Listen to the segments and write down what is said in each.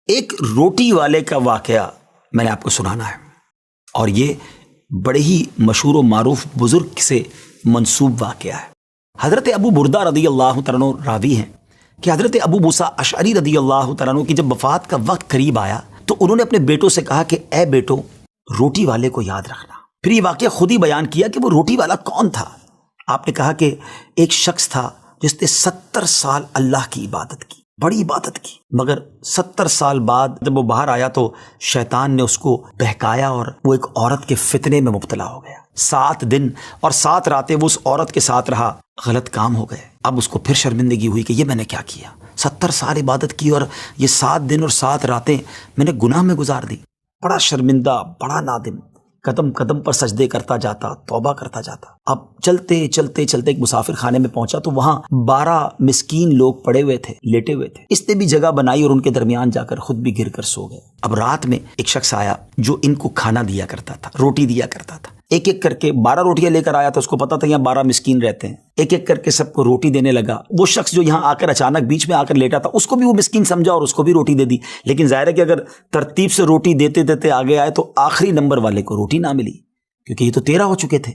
ایک روٹی والے کا واقعہ میں نے آپ کو سنانا ہے، اور یہ بڑے ہی مشہور و معروف بزرگ سے منسوب واقعہ ہے۔ حضرت ابو بردہ رضی اللہ تعالیٰ عنہ راوی ہیں کہ حضرت ابو موسیٰ اشعری رضی اللہ تعالیٰ عنہ کی جب وفات کا وقت قریب آیا تو انہوں نے اپنے بیٹوں سے کہا کہ اے بیٹو، روٹی والے کو یاد رکھنا۔ پھر یہ واقعہ خود ہی بیان کیا کہ وہ روٹی والا کون تھا۔ آپ نے کہا کہ ایک شخص تھا جس نے 70 سال اللہ کی عبادت کی، بڑی عبادت کی، مگر 70 سال بعد جب وہ باہر آیا تو شیطان نے اس کو بہکایا اور وہ ایک عورت کے فتنے میں مبتلا ہو گیا۔ 7 دن اور 7 راتیں وہ اس عورت کے ساتھ رہا، غلط کام ہو گئے۔ اب اس کو پھر شرمندگی ہوئی کہ یہ میں نے کیا کیا، 70 سال عبادت کی اور یہ 7 دن اور 7 راتیں میں نے گناہ میں گزار دی۔ بڑا شرمندہ، بڑا نادم، قدم قدم پر سجدے کرتا جاتا، توبہ کرتا جاتا۔ اب چلتے چلتے چلتے ایک مسافر خانے میں پہنچا تو وہاں 12 مسکین لوگ پڑے ہوئے تھے، لیٹے ہوئے تھے۔ اس نے بھی جگہ بنائی اور ان کے درمیان جا کر خود بھی گر کر سو گئے۔ اب رات میں ایک شخص آیا جو ان کو کھانا دیا کرتا تھا، روٹی دیا کرتا تھا۔ ایک ایک کر کے 12 روٹیاں لے کر آیا تھا، اس کو پتا تھا یہاں 12 مسکین رہتے ہیں۔ ایک ایک کر کے سب کو روٹی دینے لگا۔ وہ شخص جو یہاں آ کر اچانک بیچ میں آ کر لیٹا تھا، اس کو بھی وہ مسکین سمجھا اور اس کو بھی روٹی دے دی۔ لیکن ظاہر ہے کہ اگر ترتیب سے روٹی دیتے دیتے آگے آئے تو آخری نمبر والے کو روٹی نہ ملی، کیونکہ یہ تو 13 ہو چکے تھے۔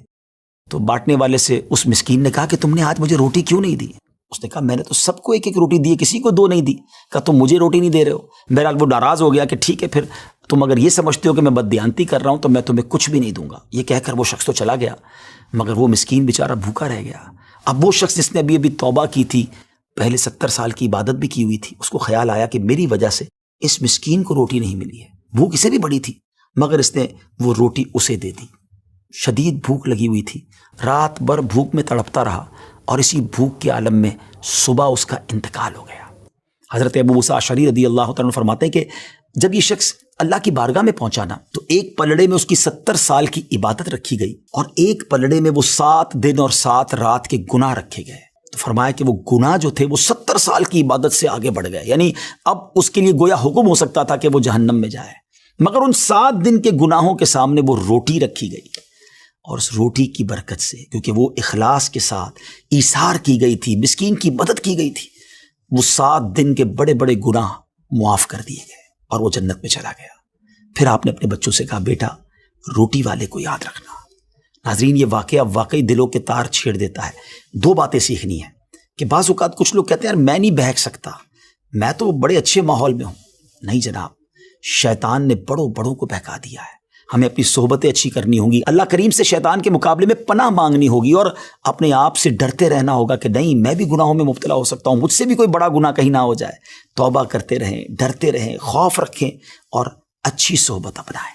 تو بانٹنے والے سے اس مسکین نے کہا کہ تم نے آج مجھے روٹی کیوں نہیں دی؟ اس نے کہا میں نے تو سب کو ایک ایک روٹی دی، کسی کو 2 نہیں دی۔ کہا تم مجھے روٹی نہیں دے رہے ہو۔ بہرحال وہ ناراض ہو گیا کہ ٹھیک ہے، پھر تم اگر یہ سمجھتے ہو کہ میں بددیانتی کر رہا ہوں تو میں تمہیں کچھ بھی نہیں دوں گا۔ یہ کہہ کر وہ شخص تو چلا گیا، مگر وہ مسکین بیچارہ بھوکا رہ گیا۔ اب وہ شخص جس نے ابھی توبہ کی تھی، پہلے 70 سال کی عبادت بھی کی ہوئی تھی، اس کو خیال آیا کہ میری وجہ سے اس مسکین کو روٹی نہیں ملی ہے۔ بھوک اسے بھی بڑی تھی، مگر اس نے وہ روٹی اسے دے دی۔ شدید بھوک لگی ہوئی تھی، رات بھر بھوک میں تڑپتا رہا اور اسی بھوک کے عالم میں صبح اس کا انتقال ہو گیا۔ حضرت ابو موسیٰ اشعری رضی اللہ تعالیٰ عنہ فرماتے ہیں کہ جب یہ شخص اللہ کی بارگاہ میں پہنچا نا تو ایک پلڑے میں اس کی 70 سال کی عبادت رکھی گئی اور ایک پلڑے میں وہ 7 دن اور 7 رات کے گناہ رکھے گئے۔ تو فرمایا کہ وہ گناہ جو تھے وہ 70 سال کی عبادت سے آگے بڑھ گئے، یعنی اب اس کے لیے گویا حکم ہو سکتا تھا کہ وہ جہنم میں جائے، مگر ان 7 دن کے گناہوں کے سامنے وہ روٹی رکھی گئی، اور اس روٹی کی برکت سے، کیونکہ وہ اخلاص کے ساتھ ایثار کی گئی تھی، مسکین کی مدد کی گئی تھی، وہ 7 دن کے بڑے بڑے گناہ معاف کر دیے گئے اور وہ جنت میں چلا گیا۔ پھر آپ نے اپنے بچوں سے کہا بیٹا روٹی والے کو یاد رکھنا۔ ناظرین، یہ واقعہ واقعی دلوں کے تار چھیڑ دیتا ہے۔ 2 باتیں سیکھنی ہیں کہ بعض اوقات کچھ لوگ کہتے ہیں یار میں نہیں بہک سکتا، میں تو بڑے اچھے ماحول میں ہوں۔ نہیں جناب، شیطان نے بڑوں بڑوں کو بہکا دیا ہے۔ ہمیں اپنی صحبتیں اچھی کرنی ہوں گی، اللہ کریم سے شیطان کے مقابلے میں پناہ مانگنی ہوگی اور اپنے آپ سے ڈرتے رہنا ہوگا کہ نہیں میں بھی گناہوں میں مبتلا ہو سکتا ہوں، مجھ سے بھی کوئی بڑا گناہ کہیں نہ ہو جائے۔ توبہ کرتے رہیں، ڈرتے رہیں، خوف رکھیں اور اچھی صحبت اپنائیں۔